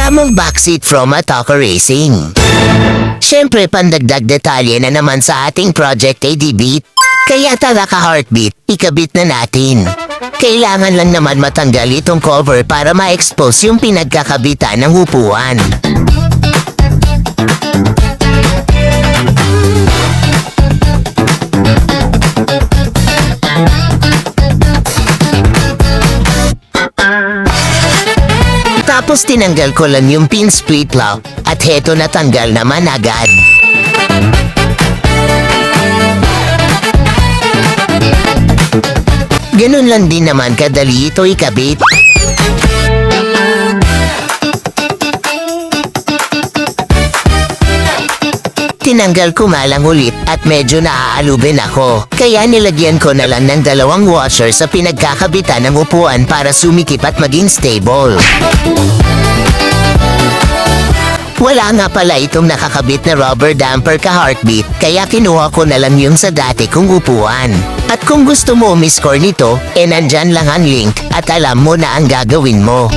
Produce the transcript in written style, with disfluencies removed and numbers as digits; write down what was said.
Tamang backseat from Ataka Racing. Siyempre pandagdag detalye na naman sa ating Project ADB. Kaya tara ka heartbeat, ikabit na natin. Kailangan lang naman matanggal itong cover para ma-expose yung pinagkakabitan ng upuan. Tapos tinanggal ko lang yung pin split lock at heto natanggal naman agad. Ganun lang din naman kadali ito ikabit. Tinanggal ko malang ulit at medyo naaalubin ako. Kaya nilagyan ko na lang ng 2 washer sa pinagkakabitan ng upuan para sumikip at maging stable. Wala nga pala itong nakakabit na rubber damper ka heartbeat, kaya kinuha ko na lang yung sa dati kong upuan. At kung gusto mo umiscore nito, nandyan lang ang link at alam mo na ang gagawin mo.